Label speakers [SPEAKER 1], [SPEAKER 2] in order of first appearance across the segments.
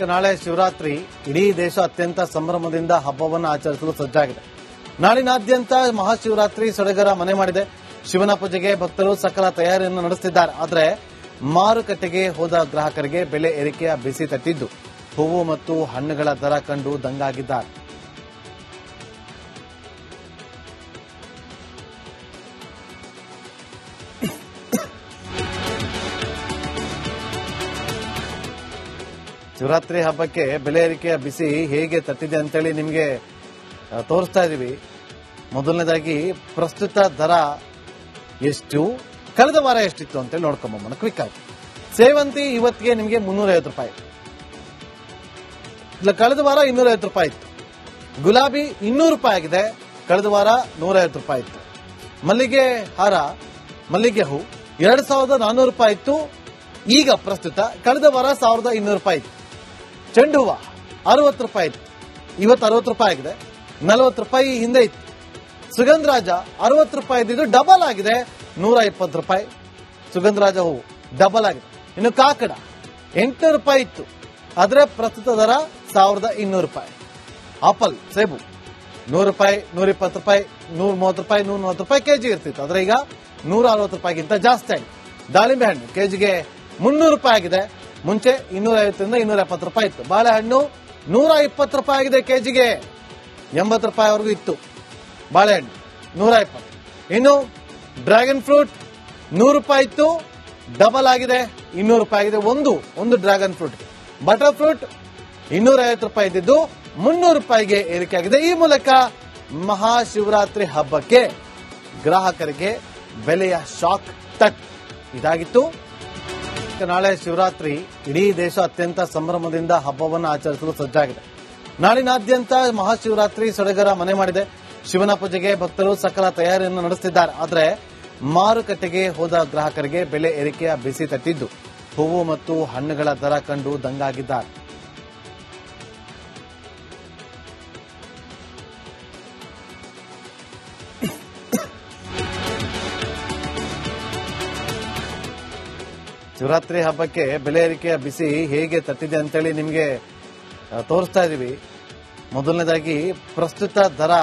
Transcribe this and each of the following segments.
[SPEAKER 1] ನಾಳೆ ಶಿವರಾತ್ರಿ ಇಡೀ ದೇಶ ಅತ್ಯಂತ ಸಂಭ್ರಮದಿಂದ ಹಬ್ಬವನ್ನು ಆಚರಿಸಲು ಸಜ್ಜಾಗಿದೆ. ನಾಡಿನಾದ್ಯಂತ ಮಹಾಶಿವರಾತ್ರಿ ಸಡಗರ ಮನೆ ಮಾಡಿದೆ. ಶಿವನ ಪೂಜೆಗೆ ಭಕ್ತರು ಸಕಲ ತಯಾರಿಯನ್ನು ನಡೆಸುತ್ತಿದ್ದಾರೆ. ಆದರೆ ಮಾರುಕಟ್ಟೆಗೆ ಹೋದ ಗ್ರಾಹಕರಿಗೆ ಬೆಲೆ ಏರಿಕೆಯ ಬಿಸಿ ತಟ್ಟಿದ್ದು ಹೂವು ಮತ್ತು ಹಣ್ಣುಗಳ ದರ ಕಂಡು ದಂಗಾಗಿದ್ದಾರೆ. ಶಿವರಾತ್ರಿ ಹಬ್ಬಕ್ಕೆ ಬೆಲೆ ಏರಿಕೆಯ ಬಿಸಿ ಹೇಗೆ ತಟ್ಟಿದೆ ಅಂತೇಳಿ ನಿಮಗೆ ತೋರಿಸ್ತಾ ಇದೀವಿ. ಮೊದಲನೇದಾಗಿ ಪ್ರಸ್ತುತ ದರ ಎಷ್ಟು, ಕಳೆದ ವಾರ ಎಷ್ಟಿತ್ತು ಅಂತೇಳಿ ನೋಡ್ಕೊಂಬ ಕ್ವಿಕ್ ಆಗಿ. ಸೇವಂತಿ ಇವತ್ತಿಗೆ ನಿಮಗೆ 350 ರೂಪಾಯಿ, ಇಲ್ಲ ಕಳೆದ ವಾರ 250 ರೂಪಾಯಿ ಇತ್ತು. ಗುಲಾಬಿ 200 ರೂಪಾಯಿ ಆಗಿದೆ, ಕಳೆದ ವಾರ 150 ರೂಪಾಯಿ ಇತ್ತು. ಮಲ್ಲಿಗೆ ಹಾರ, ಮಲ್ಲಿಗೆ ಹೂ 2400 ರೂಪಾಯಿ ಇತ್ತು, ಈಗ ಪ್ರಸ್ತುತ ಕಳೆದ ವಾರ 1200 ರೂಪಾಯಿ ಇತ್ತು. ಚೆಂಡು ಹೂವ 60 ರೂಪಾಯಿ ಇತ್ತು, ಇವತ್ತು 60 ರೂಪಾಯಿ ಆಗಿದೆ, 40 ರೂಪಾಯಿ ಹಿಂದೆ ಇತ್ತು. ಸುಗಂಧರಾಜ 60 ರೂಪಾಯಿ ಇದ್ದಿದ್ದು ಡಬಲ್ ಆಗಿದೆ, 120 ರೂಪಾಯಿ. ಸುಗಂಧರಾಜ ಹೂವು ಡಬಲ್ ಆಗಿದೆ. ಇನ್ನು ಕಾಕಡ 800 ರೂಪಾಯಿ ಇತ್ತು, ಆದರೆ ಪ್ರಸ್ತುತ ದರ 1200 ರೂಪಾಯಿ. ಆಪಲ್ ಸೇಬು 100 ರೂಪಾಯಿ, 120 ರೂಪಾಯಿ, 130 ರೂಪಾಯಿ, 140 ರೂಪಾಯಿ ಕೆಜಿ ಇರ್ತಿತ್ತು, ಆದರೆ ಈಗ 160 ರೂಪಾಯಿಗಿಂತ ಜಾಸ್ತಿ ಆಗಿದೆ. ದಾಳಿಂಬೆ ಹಣ್ಣು ಕೆಜಿಗೆ 300 ರೂಪಾಯಿ ಆಗಿದೆ, ಮುಂಚೆ 250ರಿಂದ 270 ರೂಪಾಯಿ ಇತ್ತು. ಬಾಳೆಹಣ್ಣು 120 ರೂಪಾಯಿ ಆಗಿದೆ ಕೆಜಿಗೆ, 80 ರೂಪಾಯಿವರೆಗೂ ಇತ್ತು ಬಾಳೆಹಣ್ಣು 120. ಇನ್ನು ಡ್ರ್ಯಾಗನ್ ಫ್ರೂಟ್ 100 ರೂಪಾಯಿ ಇತ್ತು, ಡಬಲ್ ಆಗಿದೆ 200 ರೂಪಾಯಿ ಆಗಿದೆ ಒಂದು ಡ್ರ್ಯಾಗನ್ ಫ್ರೂಟ್. ಬಟರ್ ಫ್ರೂಟ್ 250 ರೂಪಾಯಿ ಇದ್ದಿದ್ದು 300 ರೂಪಾಯಿಗೆ ಏರಿಕೆ ಆಗಿದೆ. ಈ ಮೂಲಕ ಮಹಾಶಿವರಾತ್ರಿ ಹಬ್ಬಕ್ಕೆ ಗ್ರಾಹಕರಿಗೆ ಬೆಲೆಯ ಶಾಕ್ ತಟ್ ಇದಾಗಿತ್ತು. ನಾಳೆ ಶಿವರಾತ್ರಿ ಇಡೀ ದೇಶ ಅತ್ಯಂತ ಸಂಭ್ರಮದಿಂದ ಹಬ್ಬವನ್ನು ಆಚರಿಸಲು ಸಜ್ಜಾಗಿದೆ. ನಾಡಿನಾದ್ಯಂತ ಮಹಾಶಿವರಾತ್ರಿ ಸಡಗರ ಮನೆ ಮಾಡಿದೆ. ಶಿವನ ಪೂಜೆಗೆ ಭಕ್ತರು ಸಕಲ ತಯಾರಿಯನ್ನು ನಡೆಸುತ್ತಿದ್ದಾರೆ. ಆದರೆ ಮಾರುಕಟ್ಟೆಗೆ ಹೋದ ಗ್ರಾಹಕರಿಗೆ ಬೆಲೆ ಏರಿಕೆಯ ಬಿಸಿ ತಟ್ಟಿದ್ದು ಹೂವು ಮತ್ತು ಹಣ್ಣುಗಳ ದರ ಕಂಡು ದಂಗಾಗಿದ್ದಾರೆ. ಶಿವರಾತ್ರಿ ಹಬ್ಬಕ್ಕೆ ಬೆಲೆ ಏರಿಕೆಯ ಬಿಸಿ ಹೇಗೆ ತಟ್ಟಿದೆ ಅಂತೇಳಿ ನಿಮಗೆ ತೋರಿಸ್ತಾ ಇದೀವಿ. ಮೊದಲನೇದಾಗಿ ಪ್ರಸ್ತುತ ದರ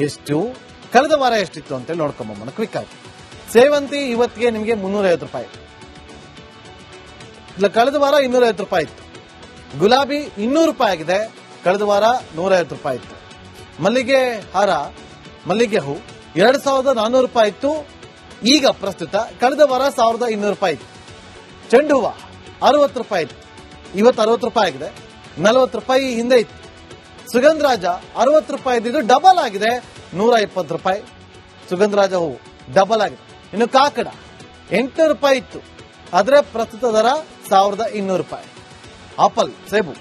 [SPEAKER 1] ಎಷ್ಟು, ಕಳೆದ ವಾರ ಎಷ್ಟಿತ್ತು ಅಂತೇಳಿ ನೋಡ್ಕೊಂಬ ಕ್ವಿಕ್ ಆಗಿ. ಸೇವಂತಿ ಇವತ್ತಿಗೆ ನಿಮಗೆ 350 ರೂಪಾಯಿ, ಇಲ್ಲ ಕಳೆದ ವಾರ 250 ರೂಪಾಯಿ ಇತ್ತು. ಗುಲಾಬಿ 200 ರೂಪಾಯಿ ಆಗಿದೆ, ಕಳೆದ ವಾರ 150 ರೂಪಾಯಿ ಇತ್ತು. ಮಲ್ಲಿಗೆ ಹಾರ, ಮಲ್ಲಿಗೆ ಹೂ 2400 ರೂಪಾಯಿ ಇತ್ತು, ಈಗ ಪ್ರಸ್ತುತ ಕಳೆದ ವಾರ 1200 ರೂಪಾಯಿ ಇತ್ತು. ಚೆಂಡು ಹೂವ 60 ರೂಪಾಯಿ ಇತ್ತು, ಇವತ್ತು 60 ರೂಪಾಯಿ ಆಗಿದೆ, 40 ರೂಪಾಯಿ ಹಿಂದೆ ಇತ್ತು. ಸುಗಂಧರಾಜ 60 ರೂಪಾಯಿ ಇದ್ದಿದ್ದು ಡಬಲ್ ಆಗಿದೆ, 120 ರೂಪಾಯಿ. ಸುಗಂಧರಾಜ ಹೂವು ಡಬಲ್ ಆಗಿದೆ. ಇನ್ನು ಕಾಕಡ 800 ರೂಪಾಯಿ ಇತ್ತು, ಆದರೆ ಪ್ರಸ್ತುತ ದರ 1200 ರೂಪಾಯಿ. ಆಪಲ್ ಸೇಬು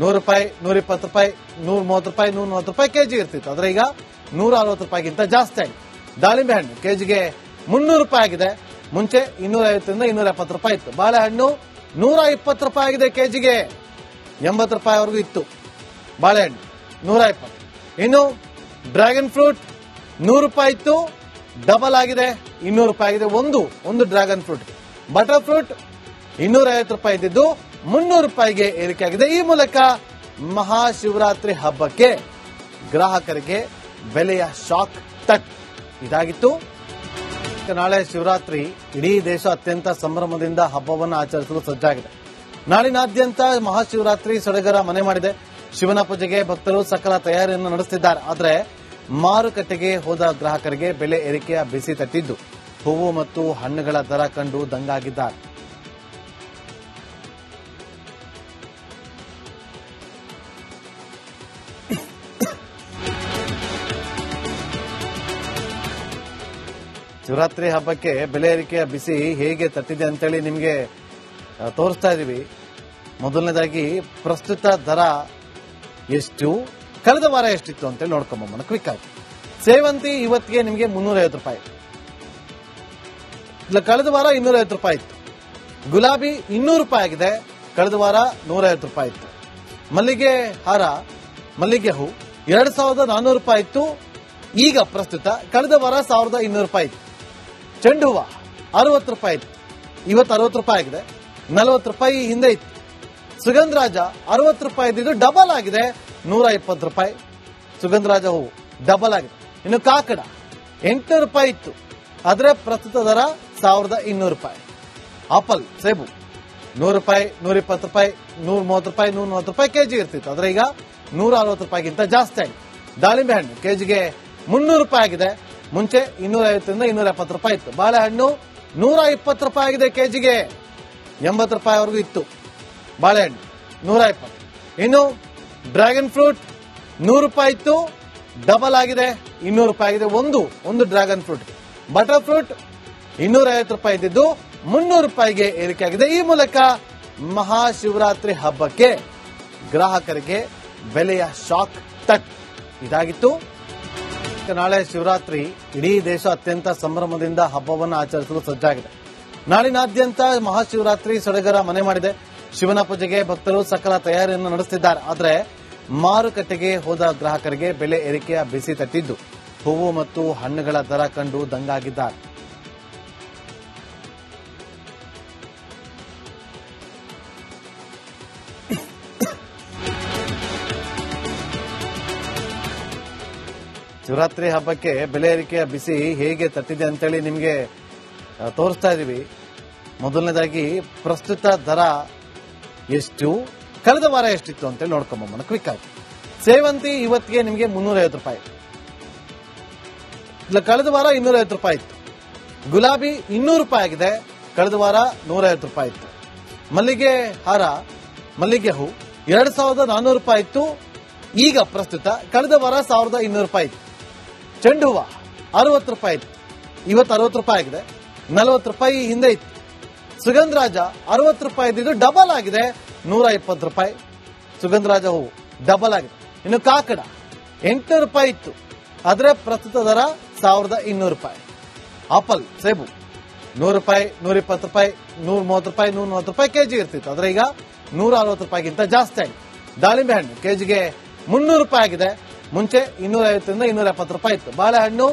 [SPEAKER 1] 100 ರೂಪಾಯಿ, 120 ರೂಪಾಯಿ, 130 ರೂಪಾಯಿ, 140 ರೂಪಾಯಿ ಕೆಜಿ ಇರ್ತಿತ್ತು, ಆದರೆ ಈಗ 160 ರೂಪಾಯಿಗಿಂತ ಜಾಸ್ತಿ ಆಗಿದೆ. ದಾಳಿಂಬೆ ಹಣ್ಣು ಕೆಜಿಗೆ 300 ರೂಪಾಯಿ ಆಗಿದೆ, ಮುಂಚೆ 250ರಿಂದ 270 ರೂಪಾಯಿ ಇತ್ತು. ಬಾಳೆಹಣ್ಣು 120 ರೂಪಾಯಿ ಆಗಿದೆ ಕೆಜಿಗೆ, 80 ರೂಪಾಯಿವರೆಗೂ ಇತ್ತು ಬಾಳೆಹಣ್ಣು 120. ಇನ್ನು ಡ್ರ್ಯಾಗನ್ ಫ್ರೂಟ್ 100 ರೂಪಾಯಿ ಇತ್ತು, ಡಬಲ್ ಆಗಿದೆ 200 ರೂಪಾಯಿ ಆಗಿದೆ ಒಂದು ಡ್ರ್ಯಾಗನ್ ಫ್ರೂಟ್. ಬಟರ್ ಫ್ರೂಟ್ 250 ರೂಪಾಯಿ ಇದ್ದಿದ್ದು 300 ರೂಪಾಯಿಗೆ ಏರಿಕೆ ಆಗಿದೆ. ಈ ಮೂಲಕ ಮಹಾಶಿವರಾತ್ರಿ ಹಬ್ಬಕ್ಕೆ ಗ್ರಾಹಕರಿಗೆ ಬೆಲೆಯ ಶಾಕ್ ತಟ್ ಇದಾಗಿತ್ತು. ನಾಳೆ ಶಿವರಾತ್ರಿ ಇಡೀ ದೇಶ ಅತ್ಯಂತ ಸಂಭ್ರಮದಿಂದ ಹಬ್ಬವನ್ನು ಆಚರಿಸಲು ಸಜ್ಜಾಗಿದೆ. ನಾಡಿನಾದ್ಯಂತ ಮಹಾಶಿವರಾತ್ರಿ ಸಡಗರ ಮನೆ ಮಾಡಿದೆ. ಶಿವನ ಪೂಜೆಗೆ ಭಕ್ತರು ಸಕಲ ತಯಾರಿಯನ್ನು ನಡೆಸುತ್ತಿದ್ದಾರೆ. ಆದರೆ ಮಾರುಕಟ್ಟೆಗೆ ಹೋದ ಗ್ರಾಹಕರಿಗೆ ಬೆಲೆ ಏರಿಕೆಯ ಬಿಸಿ ತಟ್ಟಿದ್ದು ಹೂವು ಮತ್ತು ಹಣ್ಣುಗಳ ದರ ಕಂಡು ದಂಗಾಗಿದ್ದಾರೆ. ಶಿವರಾತ್ರಿ ಹಬ್ಬಕ್ಕೆ ಬೆಲೆ ಏರಿಕೆಯ ಬಿಸಿ ಹೇಗೆ ತಟ್ಟಿದೆ ಅಂತೇಳಿ ನಿಮಗೆ ತೋರಿಸ್ತಾ ಇದೀವಿ. ಮೊದಲನೇದಾಗಿ ಪ್ರಸ್ತುತ ದರ ಎಷ್ಟು, ಕಳೆದ ವಾರ ಎಷ್ಟಿತ್ತು ಅಂತೇಳಿ ನೋಡ್ಕೊಂಬ ಕ್ವಿಕ್ ಆಗಿ. ಸೇವಂತಿ ಇವತ್ತಿಗೆ ನಿಮಗೆ 350 ರೂಪಾಯಿ, ಇಲ್ಲ ಕಳೆದ ವಾರ 250 ರೂಪಾಯಿ ಇತ್ತು. ಗುಲಾಬಿ 200 ರೂಪಾಯಿ ಆಗಿದೆ, ಕಳೆದ ವಾರ 150 ರೂಪಾಯಿ ಇತ್ತು. ಮಲ್ಲಿಗೆ ಹಾರ, ಮಲ್ಲಿಗೆ ಹೂ 2400 ರೂಪಾಯಿ ಇತ್ತು, ಈಗ ಪ್ರಸ್ತುತ ಕಳೆದ ವಾರ 1200 ರೂಪಾಯಿ ಇತ್ತು. ಚೆಂಡು ಹೂವ 60 ರೂಪಾಯಿ ಇತ್ತು, ಇವತ್ತು 60 ರೂಪಾಯಿ ಆಗಿದೆ, 40 ರೂಪಾಯಿ ಹಿಂದೆ ಇತ್ತು. ಸುಗಂಧರಾಜ 60 ರೂಪಾಯಿ ಇದ್ದಿದ್ದು ಡಬಲ್ ಆಗಿದೆ 120 ರೂಪಾಯಿ. ಸುಗಂಧರಾಜ ಹೂವು ಡಬಲ್ ಆಗಿದೆ. ಇನ್ನು ಕಾಕಡ 800 ರೂಪಾಯಿ ಇತ್ತು, ಆದ್ರೆ ಪ್ರಸ್ತುತ ದರ 1200 ರೂಪಾಯಿ. ಆಪಲ್ ಸೇಬು 100 ರೂಪಾಯಿ, 120 ರೂಪಾಯಿ, 130 ರೂಪಾಯಿ, 140 ರೂಪಾಯಿ ಕೆಜಿ ಇರ್ತಿತ್ತು, ಆದ್ರೆ ಈಗ 160 ರೂಪಾಯಿಗಿಂತ ಜಾಸ್ತಿ ಆಗಿದೆ. ದಾಳಿಂಬೆ ಹಣ್ಣು ಕೆಜಿಗೆ 300 ರೂಪಾಯಿ ಆಗಿದೆ, ಮುಂಚೆ 250ರಿಂದ 270 ರೂಪಾಯಿ ಇತ್ತು. ಬಾಳೆಹಣ್ಣು 120 ರೂಪಾಯಿ ಆಗಿದೆ ಕೆಜಿಗೆ, 80 ರೂಪಾಯಿವರೆಗೂ ಇತ್ತು ಬಾಳೆಹಣ್ಣು 120. ಇನ್ನು ಡ್ರ್ಯಾಗನ್ ಫ್ರೂಟ್ 100 ರೂಪಾಯಿ ಇತ್ತು, ಡಬಲ್ ಆಗಿದೆ 200 ರೂಪಾಯಿ ಆಗಿದೆ ಒಂದು ಡ್ರ್ಯಾಗನ್ ಫ್ರೂಟ್. ಬಟರ್ ಫ್ರೂಟ್ 250 ರೂಪಾಯಿ ಇದ್ದಿದ್ದು 300 ರೂಪಾಯಿಗೆ ಏರಿಕೆ ಆಗಿದೆ. ಈ ಮೂಲಕ ಮಹಾಶಿವರಾತ್ರಿ ಹಬ್ಬಕ್ಕೆ ಗ್ರಾಹಕರಿಗೆ ಬೆಲೆಯ ಶಾಕ್ ತಟ್ ಇದಾಗಿತ್ತು. ನಾಳೆ ಶಿವರಾತ್ರಿ, ಇಡೀ ದೇಶ ಅತ್ಯಂತ ಸಂಭ್ರಮದಿಂದ ಹಬ್ಬವನ್ನು ಆಚರಿಸಲು ಸಜ್ಜಾಗಿದೆ. ನಾಡಿನಾದ್ಯಂತ ಮಹಾಶಿವರಾತ್ರಿ ಸಡಗರ ಮನೆ ಮಾಡಿದೆ. ಶಿವನ ಪೂಜೆಗೆ ಭಕ್ತರು ಸಕಲ ತಯಾರಿಯನ್ನು ನಡೆಸುತ್ತಿದ್ದಾರೆ. ಆದರೆ ಮಾರುಕಟ್ಟೆಗೆ ಹೋದ ಗ್ರಾಹಕರಿಗೆ ಬೆಲೆ ಏರಿಕೆಯ ಬಿಸಿ ತಟ್ಟಿದ್ದು ಹೂವು ಮತ್ತು ಹಣ್ಣುಗಳ ದರ ಕಂಡು ದಂಗಾಗಿದ್ದಾರೆ. ಶಿವರಾತ್ರಿ ಹಬ್ಬಕ್ಕೆ ಬೆಲೆ ಏರಿಕೆಯ ಬಿಸಿ ಹೇಗೆ ತಟ್ಟಿದೆ ಅಂತೇಳಿ ನಿಮಗೆ ತೋರಿಸ್ತಾ ಇದೀವಿ. ಮೊದಲನೇದಾಗಿ ಪ್ರಸ್ತುತ ದರ ಎಷ್ಟು, ಕಳೆದ ವಾರ ಎಷ್ಟಿತ್ತು ಅಂತೇಳಿ ನೋಡ್ಕೊಂಬೋಣ ಕ್ವಿಕ್ ಆಗಿ. ಸೇವಂತಿ ಇವತ್ತಿಗೆ ನಿಮಗೆ 350 ರೂಪಾಯಿ, ಇಲ್ಲ ಕಳೆದ ವಾರ 250 ರೂಪಾಯಿ ಇತ್ತು. ಗುಲಾಬಿ 200 ರೂಪಾಯಿ ಆಗಿದೆ, ಕಳೆದ ವಾರ 150 ರೂಪಾಯಿ ಇತ್ತು. ಮಲ್ಲಿಗೆ ಹಾರ, ಮಲ್ಲಿಗೆ ಹೂ 2400 ರೂಪಾಯಿ ಇತ್ತು, ಈಗ ಪ್ರಸ್ತುತ ಕಳೆದ ವಾರ 1200 ರೂಪಾಯಿ ಇತ್ತು. ಚೆಂಡು ಹೂವ 60 ರೂಪಾಯಿ ಇತ್ತು, ಇವತ್ತು 60 ರೂಪಾಯಿ ಆಗಿದೆ, 40 ರೂಪಾಯಿ ಹಿಂದೆ ಇತ್ತು. ಸುಗಂಧರಾಜ 60 ರೂಪಾಯಿ ಇದ್ದಿದ್ದು ಡಬಲ್ ಆಗಿದೆ 120 ರೂಪಾಯಿ. ಸುಗಂಧರಾಜ ಹೂವು ಡಬಲ್ ಆಗಿದೆ. ಇನ್ನು ಕಾಕಡ 800 ರೂಪಾಯಿ ಇತ್ತು, ಆದ್ರೆ ಪ್ರಸ್ತುತ ದರ 1200 ರೂಪಾಯಿ. ಆಪಲ್ ಸೇಬು 100 ರೂಪಾಯಿ, 120 ರೂಪಾಯಿ, 130 ರೂಪಾಯಿ, 140 ರೂಪಾಯಿ ಕೆಜಿ ಇರ್ತಿತ್ತು, ಆದ್ರೆ ಈಗ 160 ರೂಪಾಯಿಗಿಂತ ಜಾಸ್ತಿ ಆಗಿದೆ. ದಾಳಿಂಬೆ ಹಣ್ಣು ಕೆಜಿಗೆ 300 ರೂಪಾಯಿ ಆಗಿದೆ, ಮುಂಚೆ 250ರಿಂದ 270 ರೂಪಾಯಿ ಇತ್ತು. ಬಾಳೆಹಣ್ಣು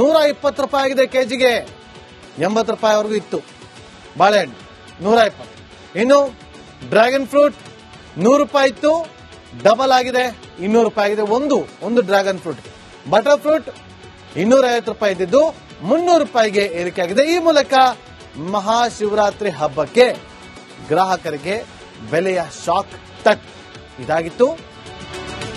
[SPEAKER 1] 120 ರೂಪಾಯಿ ಆಗಿದೆ ಕೆಜಿಗೆ, 80 ರೂಪಾಯಿವರೆಗೂ ಇತ್ತು ಬಾಳೆಹಣ್ಣು 120. ಇನ್ನು ಡ್ರ್ಯಾಗನ್ ಫ್ರೂಟ್ 100 ರೂಪಾಯಿ ಇತ್ತು, ಡಬಲ್ ಆಗಿದೆ 200 ರೂಪಾಯಿ ಆಗಿದೆ ಒಂದು ಡ್ರ್ಯಾಗನ್ ಫ್ರೂಟ್. ಬಟರ್ ಫ್ರೂಟ್ 250 ರೂಪಾಯಿ ಇದ್ದಿದ್ದು 300 ರೂಪಾಯಿಗೆ ಏರಿಕೆ ಆಗಿದೆ. ಈ ಮೂಲಕ ಮಹಾಶಿವರಾತ್ರಿ ಹಬ್ಬಕ್ಕೆ ಗ್ರಾಹಕರಿಗೆ ಬೆಲೆಯ ಶಾಕ್ ತಟ್ ಇದಾಗಿತ್ತು.